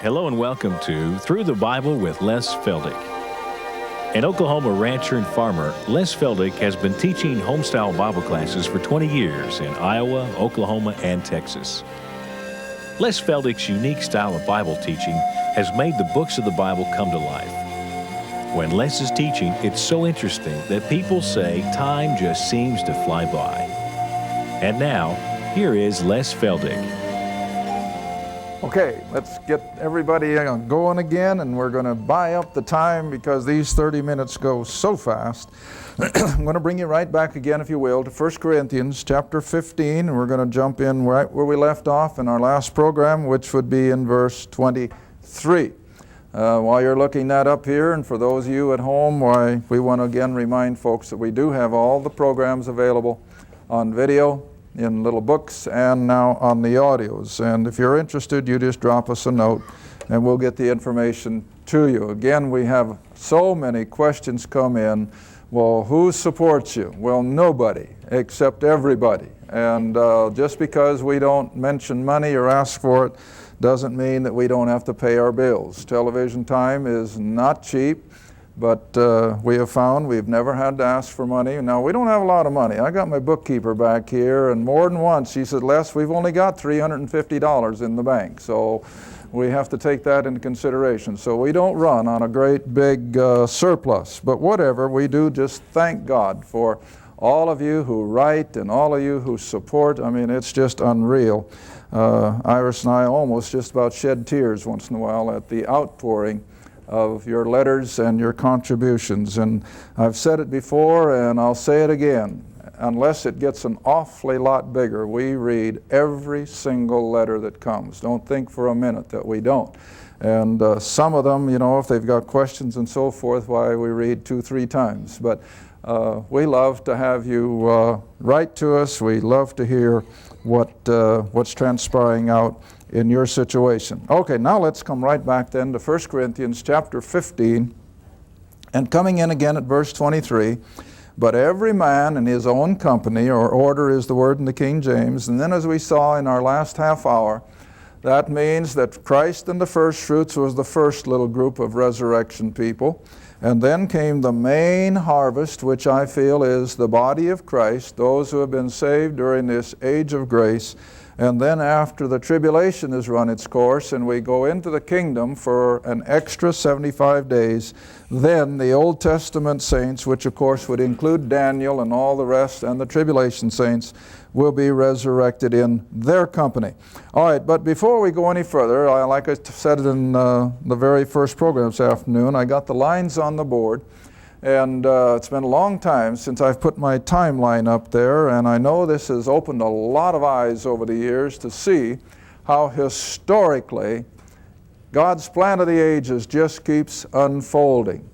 Hello and welcome to Through the Bible with Les Feldick. An Oklahoma rancher and farmer, Les Feldick has been teaching homestyle Bible classes for 20 years in Iowa, Oklahoma, and Texas. Les Feldick's unique style of Bible teaching has made the books of the Bible come to life. When Les is teaching, it's so interesting that people say time just seems to fly by. And now, here is Les Feldick. Okay, let's get everybody going again, and we're going to buy up the time because these 30 minutes go so fast. I'm going to bring you right back again, if you will, to 1 Corinthians chapter 15, and we're going to jump in right where we left off in our last program, which would be in verse 23. While you're looking that up here, and for those of you at home, we want to again remind folks that we do have all the programs available on video, in little books, and now on the audios. And if you're interested, you just drop us a note and we'll get the information to you. Again, we have so many questions come in. Well, who supports you? Well, nobody except everybody. And just because we don't mention money or ask for it doesn't mean that we don't have to pay our bills. Television time is not cheap. But we have found we've never had to ask for money. Now, we don't have a lot of money. I got my bookkeeper back here, and more than once she said, Les, we've only got $350 in the bank. So we have to take that into consideration. So we don't run on a great big surplus. But whatever, we do just thank God for all of you who write and all of you who support. I mean, it's just unreal. Iris and I almost just about shed tears once in a while at the outpouring of your letters and your contributions. And I've said it before and I'll say it again. Unless it gets an awfully lot bigger, we read every single letter that comes. Don't think for a minute that we don't. And some of them, you know, if they've got questions and so forth, why we read 2-3 times. But we love to have you write to us. We love to hear what's transpiring out in your situation. Okay, now let's come right back then to 1 Corinthians chapter 15, and coming in again at verse 23, but every man in his own company, or order is the word in the King James, and then as we saw in our last half hour, that means that Christ and the first fruits was the first little group of resurrection people, and then came the main harvest, which I feel is the body of Christ, those who have been saved during this age of grace. And then after the tribulation has run its course and we go into the kingdom for an extra 75 days, then the Old Testament saints, which of course would include Daniel and all the rest, and the tribulation saints, will be resurrected in their company. All right, but before we go any further, like I said in the very first program this afternoon, I got the lines on the board. And it's been a long time since I've put my timeline up there, and I know this has opened a lot of eyes over the years to see how historically God's plan of the ages just keeps unfolding.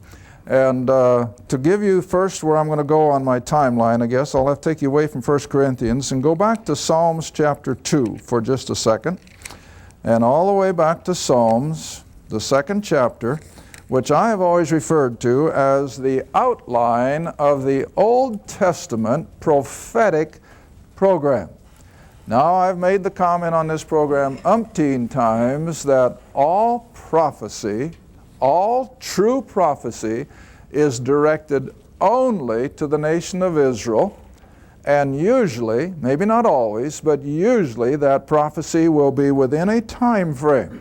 And to give you first where I'm going to go on my timeline, I guess I'll have to take you away from 1 Corinthians and go back to Psalms chapter 2 for just a second, and all the way back to Psalms, the 2nd chapter, which I have always referred to as the outline of the Old Testament prophetic program. Now, I've made the comment on this program umpteen times that all prophecy, all true prophecy, is directed only to the nation of Israel, and usually, maybe not always, but usually that prophecy will be within a time frame.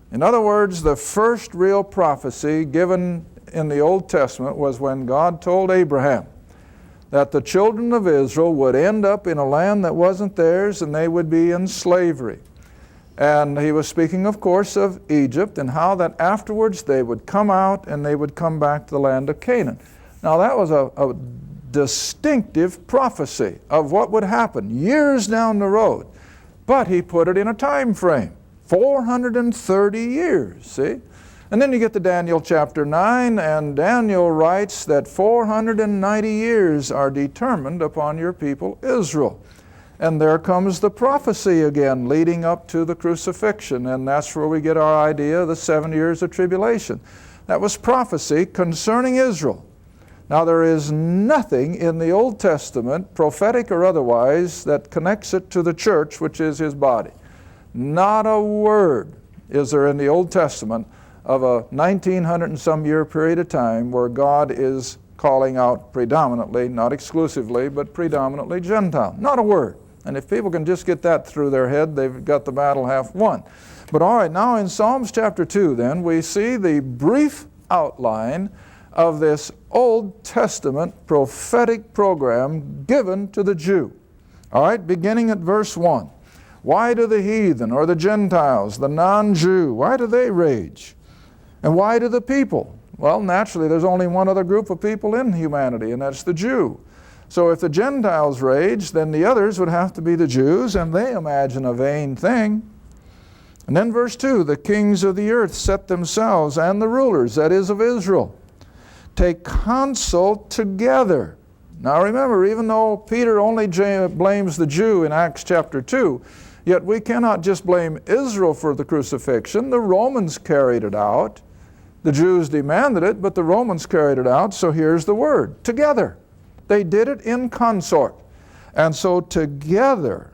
In other words, the first real prophecy given in the Old Testament was when God told Abraham that the children of Israel would end up in a land that wasn't theirs and they would be in slavery. And he was speaking, of course, of Egypt and how that afterwards they would come out and they would come back to the land of Canaan. Now that was a distinctive prophecy of what would happen years down the road. But he put it in a time frame. 430 years, see? And then you get to Daniel chapter 9, and Daniel writes that 490 years are determined upon your people Israel. And there comes the prophecy again leading up to the crucifixion, and that's where we get our idea of the 7 years of tribulation. That was prophecy concerning Israel. Now there is nothing in the Old Testament, prophetic or otherwise, that connects it to the church, which is his body. Not a word. is there in the Old Testament of a 1900 and some year period of time where God is calling out predominantly, not exclusively, but predominantly Gentile. Not a word. And if people can just get that through their head, they've got the battle half won. But all right, now in Psalms chapter 2 then, we see the brief outline of this Old Testament prophetic program given to the Jew. All right, beginning at verse 1. Why do the heathen or the Gentiles, the non-Jew, why do they rage? And why do the people? Well, naturally, there's only one other group of people in humanity, and that's the Jew. So if the Gentiles rage, then the others would have to be the Jews, and they imagine a vain thing. And then verse 2, the kings of the earth set themselves, and the rulers, that is of Israel, take counsel together. Now remember, even though Peter only blames the Jew in Acts chapter 2, yet we cannot just blame Israel for the crucifixion. The Romans carried it out. The Jews demanded it, but the Romans carried it out. So here's the word, together. They did it in consort. And so together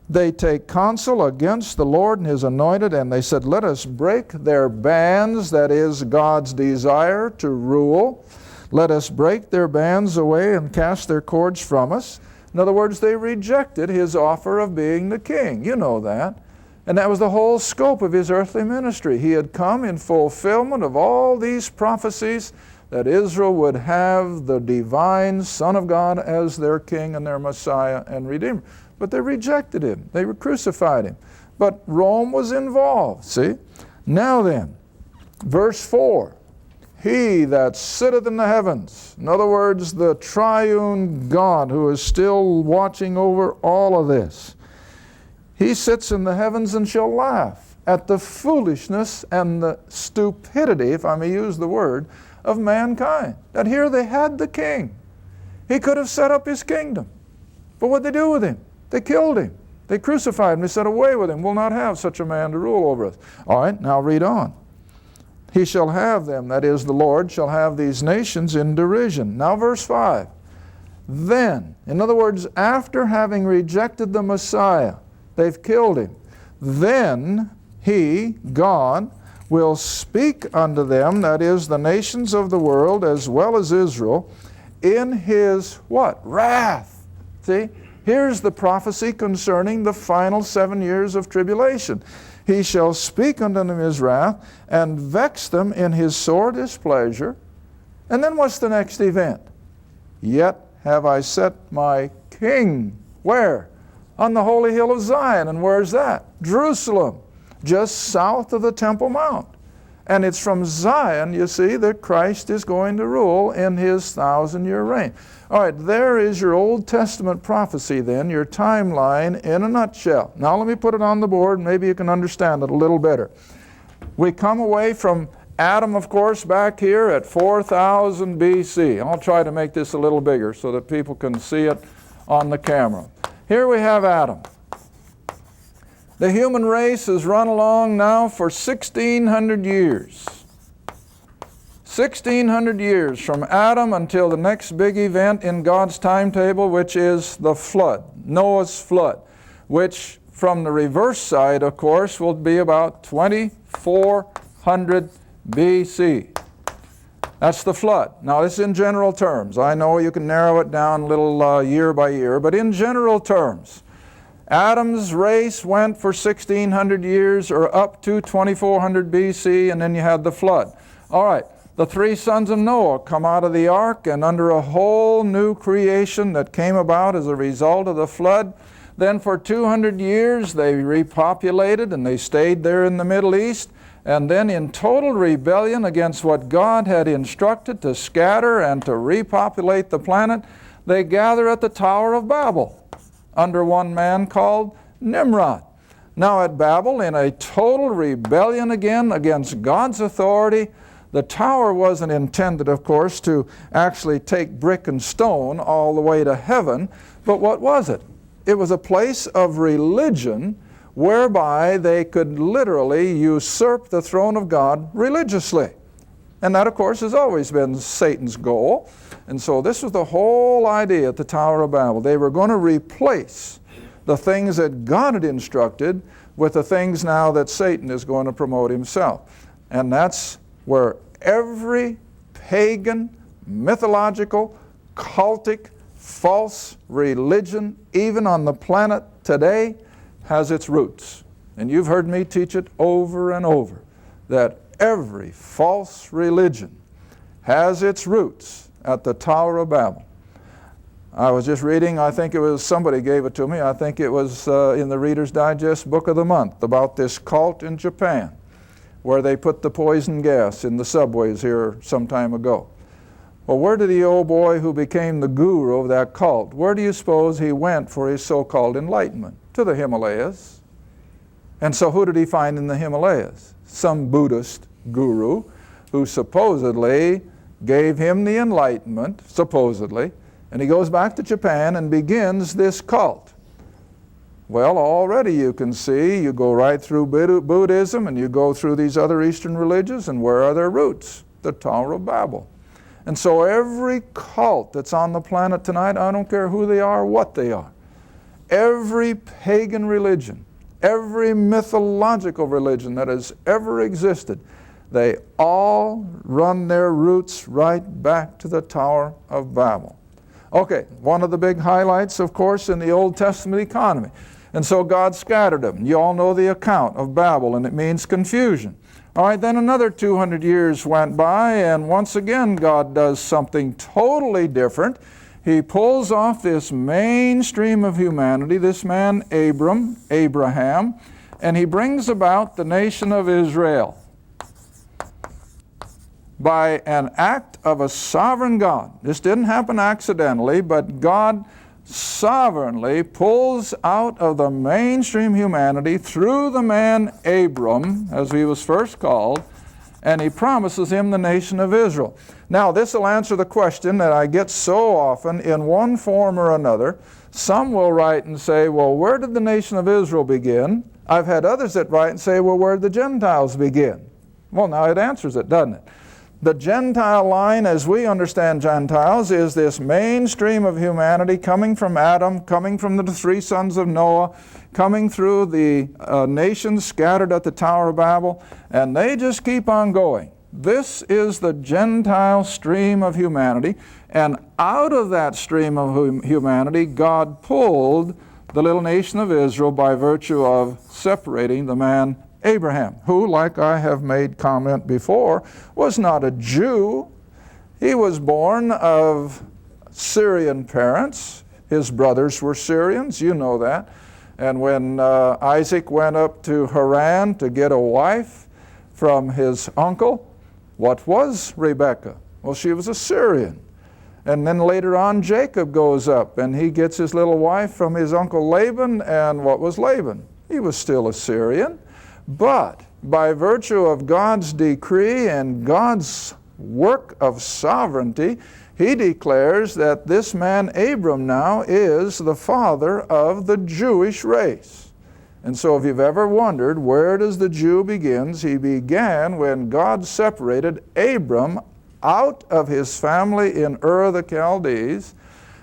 they take counsel against the Lord and His anointed, and they said, let us break their bands, that is God's desire to rule. Let us break their bands away and cast their cords from us. In other words, they rejected His offer of being the king. You know that. And that was the whole scope of His earthly ministry. He had come in fulfillment of all these prophecies that Israel would have the divine Son of God as their king and their Messiah and Redeemer. But they rejected Him. They crucified Him. But Rome was involved, see? Now then, verse 4, He that sitteth in the heavens, in other words, the triune God who is still watching over all of this, He sits in the heavens and shall laugh at the foolishness and the stupidity, if I may use the word, of mankind. That here they had the king. He could have set up his kingdom. But what did they do with him? They killed him. They crucified him. They said, away with him. We'll not have such a man to rule over us. All right, now read on. He shall have them, that is, the Lord shall have these nations in derision. Now verse 5. Then, in other words, after having rejected the Messiah, they've killed him. Then He, God, will speak unto them, that is, the nations of the world as well as Israel, in His what? Wrath. See? Here's the prophecy concerning the final 7 years of tribulation. He shall speak unto them His wrath, and vex them in His sore displeasure. And then what's the next event? Yet have I set my king, where? On the holy hill of Zion. And where's that? Jerusalem, just south of the Temple Mount. And it's from Zion, you see, that Christ is going to rule in His 1,000-year reign. All right, there is your Old Testament prophecy then, your timeline in a nutshell. Now let me put it on the board, maybe you can understand it a little better. We come away from Adam, of course, back here at 4000 BC. I'll try to make this a little bigger so that people can see it on the camera. Here we have Adam. The human race has run along now for 1,600 years. 1,600 years from Adam until the next big event in God's timetable, which is the flood, Noah's flood, which from the reverse side, of course, will be about 2400 BC. That's the flood. Now, this is in general terms. I know you can narrow it down a little year by year, but in general terms, Adam's race went for 1,600 years or up to 2400 BC, and then you had the flood. All right, the three sons of Noah come out of the ark, and under a whole new creation that came about as a result of the flood, then for 200 years they repopulated and they stayed there in the Middle East, and then in total rebellion against what God had instructed to scatter and to repopulate the planet, they gather at the Tower of Babel under one man called Nimrod. Now at Babel, in a total rebellion again against God's authority, the tower wasn't intended, of course, to actually take brick and stone all the way to heaven, but what was it? It was a place of religion whereby they could literally usurp the throne of God religiously. And that, of course, has always been Satan's goal. And so this was the whole idea at the Tower of Babel. They were going to replace the things that God had instructed with the things now that Satan is going to promote himself. And that's where every pagan, mythological, cultic, false religion, even on the planet today, has its roots. And you've heard me teach it over and over, that every false religion has its roots at the Tower of Babel. I was just reading, I think it was, somebody gave it to me, I think it was in the Reader's Digest Book of the Month, about this cult in Japan, where they put the poison gas in the subways here some time ago. Well, where did the old boy who became the guru of that cult, where do you suppose he went for his so-called enlightenment? To the Himalayas. And so who did he find in the Himalayas? Some Buddhist guru who supposedly gave him the enlightenment, supposedly, and he goes back to Japan and begins this cult. Well, already you can see, you go right through Buddhism and you go through these other Eastern religions, and where are their roots? The Tower of Babel. And so every cult that's on the planet tonight, I don't care who they are or what they are, every pagan religion, every mythological religion that has ever existed, they all run their roots right back to the Tower of Babel. Okay, one of the big highlights, of course, in the Old Testament economy. And so God scattered them. You all know the account of Babel, and it means confusion. All right, then another 200 years went by, and once again God does something totally different. He pulls off this mainstream of humanity, this man Abraham, and he brings about the nation of Israel by an act of a sovereign God. This didn't happen accidentally, but God sovereignly pulls out of the mainstream humanity through the man Abram, as he was first called, and he promises him the nation of Israel. Now, this will answer the question that I get so often in one form or another. Some will write and say, well, where did the nation of Israel begin? I've had others that write and say, well, where did the Gentiles begin? Well, now it answers it, doesn't it? The Gentile line, as we understand Gentiles, is this mainstream of humanity coming from Adam, coming from the three sons of Noah, coming through the nations scattered at the Tower of Babel, and they just keep on going. This is the Gentile stream of humanity, and out of that stream of humanity, God pulled the little nation of Israel by virtue of separating the man Abraham, who, like I have made comment before, was not a Jew. He was born of Syrian parents. His brothers were Syrians, you know that. And when Isaac went up to Haran to get a wife from his uncle, what was Rebekah? Well, she was a Syrian. And then later on, Jacob goes up and he gets his little wife from his uncle Laban, and what was Laban? He was still a Syrian. But by virtue of God's decree and God's work of sovereignty, he declares that this man Abram now is the father of the Jewish race. And so if you've ever wondered where does the Jew begin, he began when God separated Abram out of his family in Ur of the Chaldees,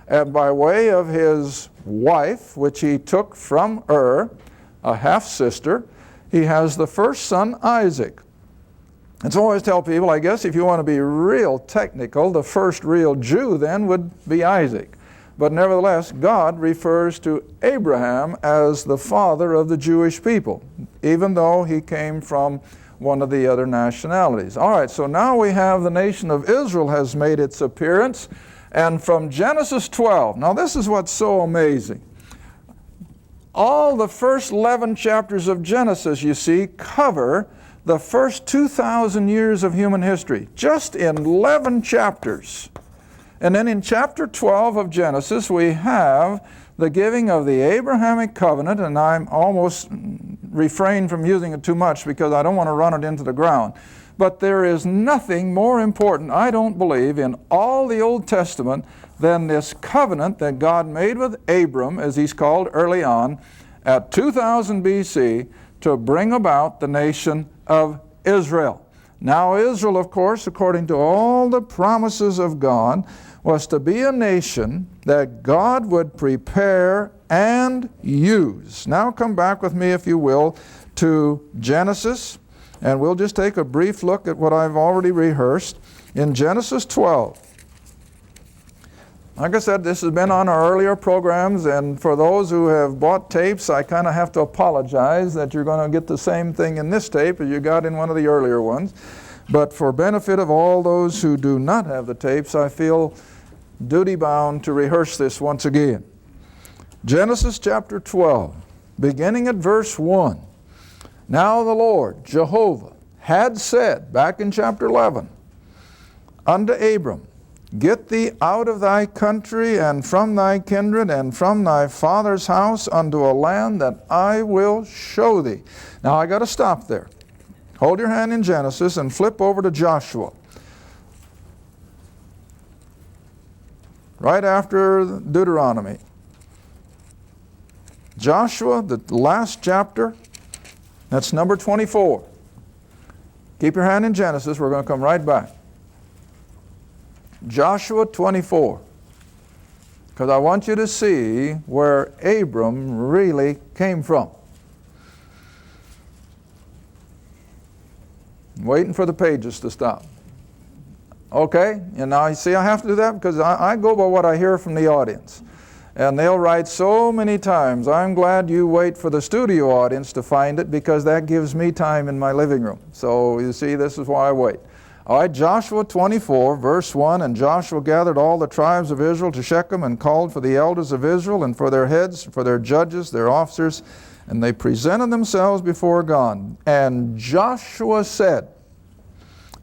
and by way of his wife, which he took from Ur, a half-sister, he has the first son, Isaac. And so I always tell people, I guess if you want to be real technical, the first real Jew then would be Isaac. But nevertheless, God refers to Abraham as the father of the Jewish people, even though he came from one of the other nationalities. All right, so now we have the nation of Israel has made its appearance, and from Genesis 12, now this is what's so amazing. All the first 11 chapters of Genesis, you see, cover the first 2,000 years of human history, just in 11 chapters. And then in chapter 12 of Genesis, we have the giving of the Abrahamic covenant, and I'm almost refrain from using it too much because I don't want to run it into the ground. But there is nothing more important, I don't believe, in all the Old Testament than this covenant that God made with Abram, as he's called early on, at 2000 BC, to bring about the nation of Israel. Now Israel, of course, according to all the promises of God, was to be a nation that God would prepare and use. Now come back with me, if you will, to Genesis, and we'll just take a brief look at what I've already rehearsed. In Genesis 12, like I said, this has been on our earlier programs, and for those who have bought tapes, I kind of have to apologize that you're going to get the same thing in this tape as you got in one of the earlier ones. But for benefit of all those who do not have the tapes, I feel duty-bound to rehearse this once again. Genesis chapter 12, beginning at verse 1. Now the Lord, Jehovah, had said, back in chapter 11, unto Abram, Get thee out of thy country and from thy kindred and from thy father's house unto a land that I will show thee. Now I got to stop there. Hold your hand in Genesis and flip over to Joshua. Right after Deuteronomy. Joshua, the last chapter, that's number 24. Keep your hand in Genesis, we're going to come right back. Joshua 24, because I want you to see where Abram really came from. I'm waiting for the pages to stop. Okay, and now you see I have to do that because I go by what I hear from the audience. And they'll write so many times, I'm glad you wait for the studio audience to find it because that gives me time in my living room. So you see, this is why I wait. All right, Joshua 24, verse 1, And Joshua gathered all the tribes of Israel to Shechem and called for the elders of Israel and for their heads, for their judges, their officers, and they presented themselves before God. And Joshua said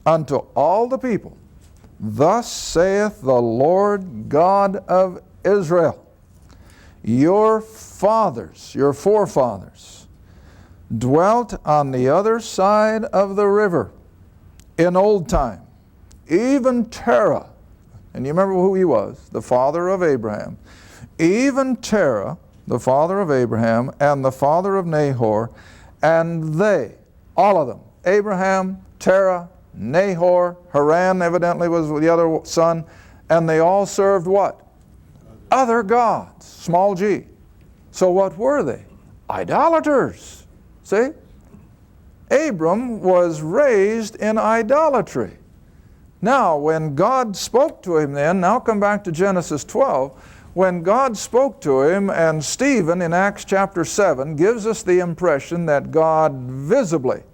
unto all the people, Thus saith the Lord God of Israel, your fathers, your forefathers, dwelt on the other side of the river in old time, even Terah, and you remember who he was, the father of Abraham, even Terah, the father of Abraham, and the father of Nahor, and they, all of them, Abraham, Terah, Nahor, Haran evidently was the other son, and they all served what? Other gods, small g. So what were they? Idolaters. See? Abram was raised in idolatry. Now, when God spoke to him then, now come back to Genesis 12, when God spoke to him, and Stephen in Acts chapter 7 gives us the impression that God visibly,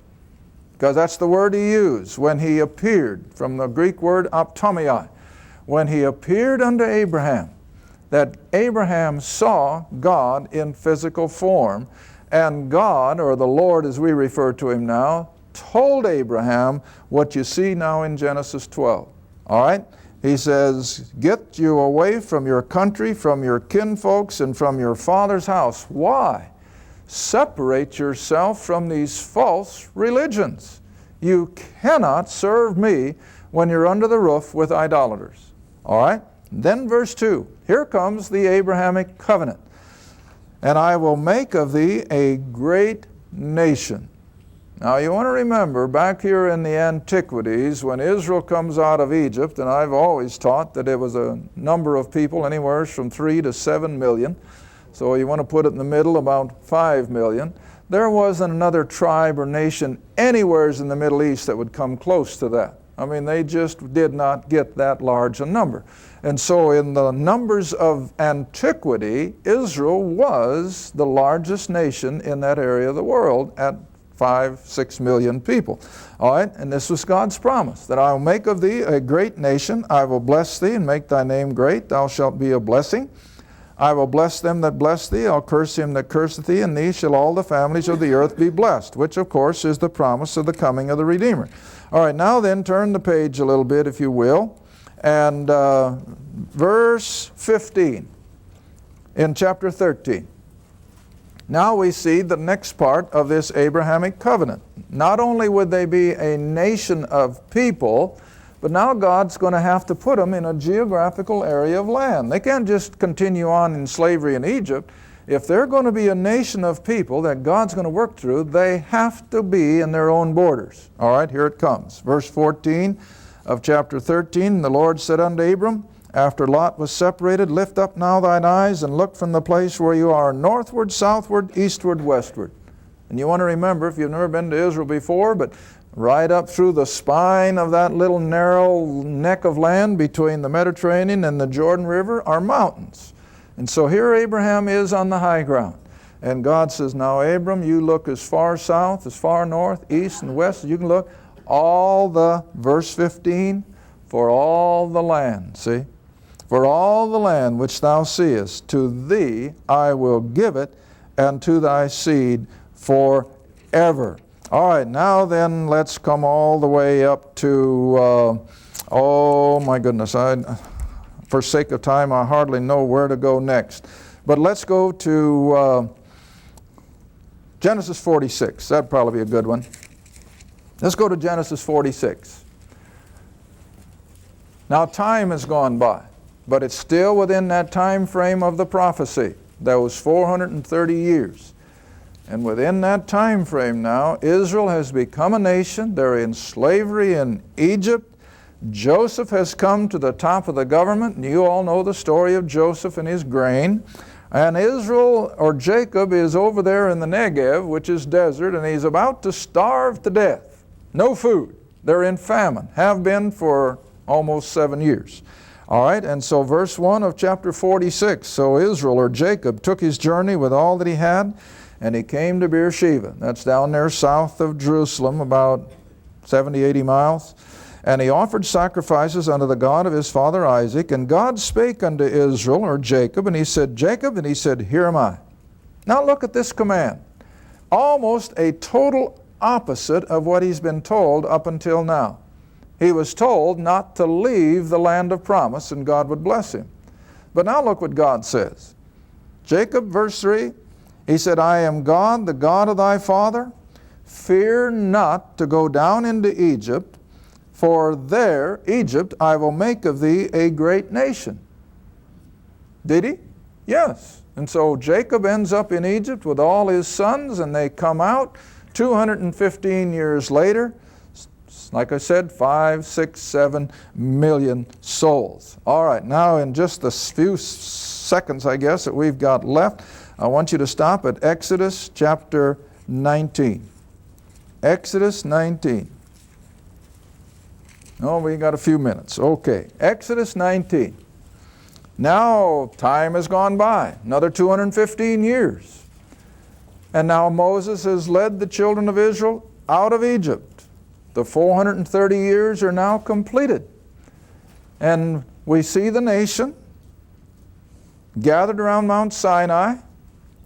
because that's the word he used, when he appeared, from the Greek word optomai, when he appeared unto Abraham, that Abraham saw God in physical form, and God, or the Lord as we refer to him now, told Abraham what you see now in Genesis 12. All right? He says, get you away from your country, from your kinfolks, and from your father's house. Why? Separate yourself from these false religions. You cannot serve me when you're under the roof with idolaters. All right? Then verse 2. Here comes the Abrahamic covenant. And I will make of thee a great nation. Now you want to remember, back here in the antiquities, when Israel comes out of Egypt, and I've always taught that it was a number of people anywhere from 3 to 7 million. So you want to put it in the middle, about 5 million. There wasn't another tribe or nation anywhere in the Middle East that would come close to that. I mean, they just did not get that large a number. And so in the numbers of antiquity, Israel was the largest nation in that area of the world at 5-6 million people. All right, and this was God's promise, that I will make of thee a great nation. I will bless thee and make thy name great. Thou shalt be a blessing. I will bless them that bless thee. I'll curse him that curseth thee. In thee shall all the families of the earth be blessed, which of course is the promise of the coming of the Redeemer. All right, now then turn the page a little bit, if you will, and verse 15 in chapter 13. Now we see the next part of this Abrahamic covenant. Not only would they be a nation of people, but now God's going to have to put them in a geographical area of land. They can't just continue on in slavery in Egypt. if they're going to be a nation of people that God's going to work through, they have to be in their own borders. All right, here it comes. Verse 14 of chapter 13, the Lord said unto Abram, after Lot was separated, lift up now thine eyes and look from the place where you are, northward, southward, eastward, westward. And you want to remember, if you've never been to Israel before, but right up through the spine of that little narrow neck of land between the Mediterranean and the Jordan River are mountains. And so here Abraham is on the high ground. And God says, now Abram, you look as far south, as far north, east, and west as you can look. All the, verse 15, for all the land, see? For all the land which thou seest, to thee I will give it, and to thy seed forever. All right, now then let's come all the way up to, oh my goodness, for sake of time I hardly know where to go next. But let's go to Genesis 46. That'd probably be a good one. Let's go to Genesis 46. Now time has gone by, but it's still within that time frame of the prophecy. That was 430 years. And within that time frame now, Israel has become a nation. They're in slavery in Egypt. Joseph has come to the top of the government, and you all know the story of Joseph and his grain. And Israel, or Jacob, is over there in the Negev, which is desert, and he's about to starve to death. No food. They're in famine, have been for almost 7 years. All right, and so verse 1 of chapter 46, so Israel, or Jacob, took his journey with all that he had, and he came to Beersheba. That's down there south of Jerusalem, about 70, 80 miles. And he offered sacrifices unto the God of his father Isaac. And God spake unto Israel, or Jacob, and he said, Jacob, and he said, here am I. Now look at this command. Almost a total opposite of what he's been told up until now. He was told not to leave the land of promise, and God would bless him. But now look what God says. Jacob, verse 3, he said, I am God, the God of thy father. Fear not to go down into Egypt, for there, Egypt, I will make of thee a great nation. Did he? Yes. And so Jacob ends up in Egypt with all his sons, and they come out 215 years later. Like I said, 5, 6, 7 million souls. All right, now in just the few seconds, I guess, that we've got left, I want you to stop at Exodus chapter 19. Exodus 19. Oh, we got a few minutes. Okay, Exodus 19. Now, time has gone by, another 215 years. And now Moses has led the children of Israel out of Egypt. The 430 years are now completed. And we see the nation gathered around Mount Sinai,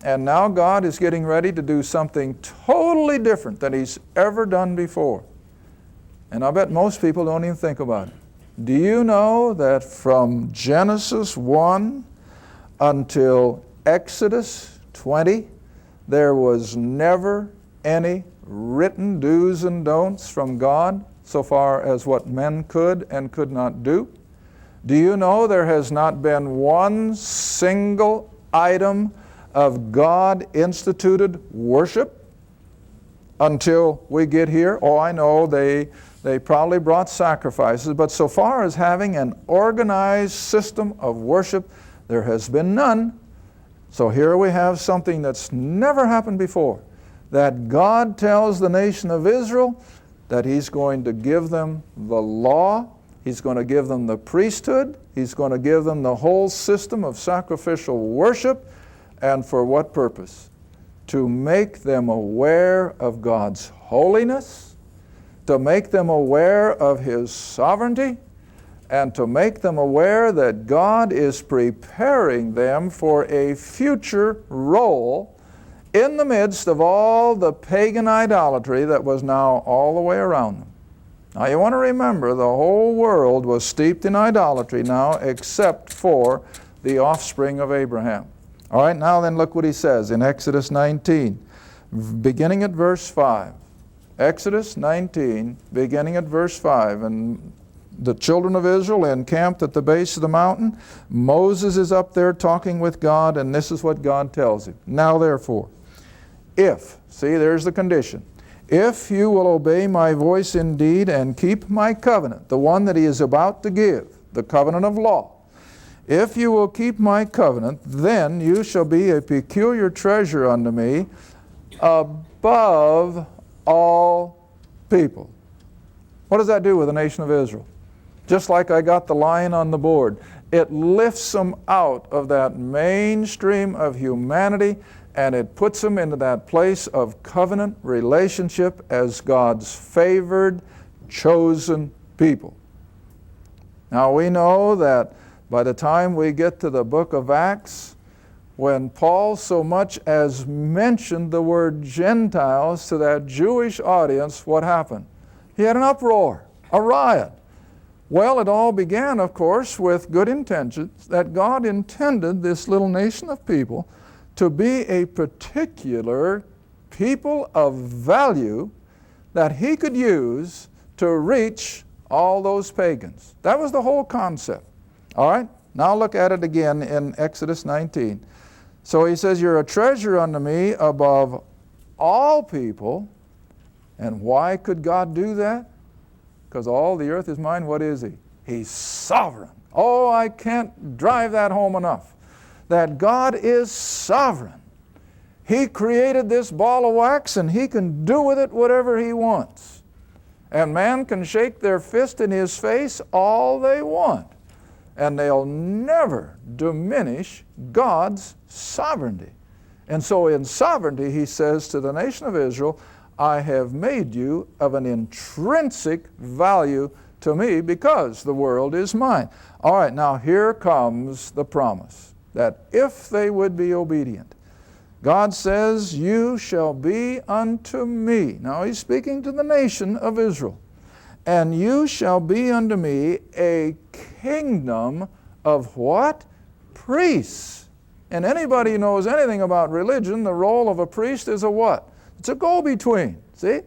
and now God is getting ready to do something totally different than he's ever done before. And I bet most people don't even think about it. Do you know that from Genesis 1 until Exodus 20, there was never any written do's and don'ts from God so far as what men could and could not do? Do you know there has not been one single item of God-instituted worship until we get here? Oh, I know they probably brought sacrifices, but so far as having an organized system of worship, there has been none. So here we have something that's never happened before, that God tells the nation of Israel that he's going to give them the law, he's going to give them the priesthood, he's going to give them the whole system of sacrificial worship. And for what purpose? To make them aware of God's holiness, to make them aware of his sovereignty, and to make them aware that God is preparing them for a future role in the midst of all the pagan idolatry that was now all the way around them. Now you want to remember, the whole world was steeped in idolatry now except for the offspring of Abraham. All right, now then look what he says in Exodus 19, beginning at verse 5. Exodus 19, beginning at verse 5. And the children of Israel encamped at the base of the mountain. Moses is up there talking with God, and this is what God tells him. Now therefore, if, see, there's the condition, if you will obey my voice indeed and keep my covenant, the one that he is about to give, the covenant of law, if you will keep my covenant, then you shall be a peculiar treasure unto me above all people. What does that do with the nation of Israel? Just like I got the line on the board, it lifts them out of that mainstream of humanity, and it puts them into that place of covenant relationship as God's favored, chosen people. Now we know that by the time we get to the book of Acts, when Paul so much as mentioned the word Gentiles to that Jewish audience, what happened? He had an uproar, a riot. Well, it all began, of course, with good intentions, that God intended this little nation of people to be a particular people of value that he could use to reach all those pagans. That was the whole concept. All right? Now look at it again in Exodus 19. So he says, you're a treasure unto me above all people. And why could God do that? Because all the earth is mine. What is he? He's sovereign. Oh, I can't drive that home enough. That God is sovereign. He created this ball of wax, and he can do with it whatever he wants. And man can shake their fist in his face all they want, and they'll never diminish God's sovereignty. And so in sovereignty, he says to the nation of Israel, I have made you of an intrinsic value to me because the world is mine. All right, now here comes the promise that if they would be obedient, God says, you shall be unto me. Now he's speaking to the nation of Israel. And you shall be unto me a kingdom of what? Priests. And anybody who knows anything about religion, the role of a priest is a what? It's a go-between, see?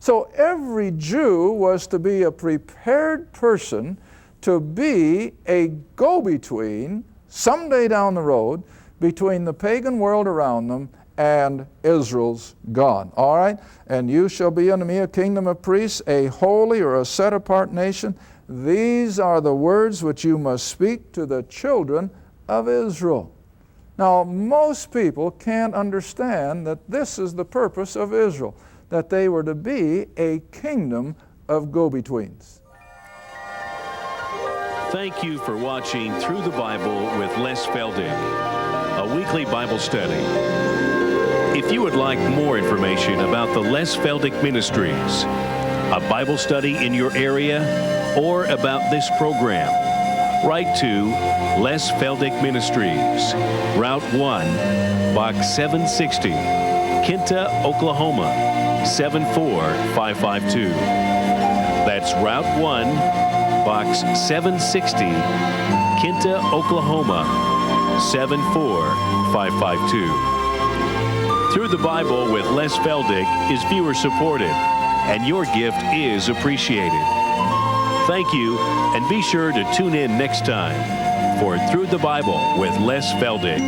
So every Jew was to be a prepared person to be a go-between someday down the road between the pagan world around them and Israel's God. All right? And you shall be unto me a kingdom of priests, a holy or a set-apart nation. These are the words which you must speak to the children of Israel. Now, most people can't understand that this is the purpose of Israel, that they were to be a kingdom of go-betweens. Thank you for watching Through the Bible with Les Feldick, a weekly Bible study. If you would like more information about the Les Feldick Ministries, a Bible study in your area, or about this program, write to Les Feldick Ministries, Route 1, Box 760, Kinta, Oklahoma, 74552. That's Route 1, Box 760, Kinta, Oklahoma, 74552. Through the Bible with Les Feldick is viewer supported, and your gift is appreciated. Thank you, and be sure to tune in next time for Through the Bible with Les Feldick.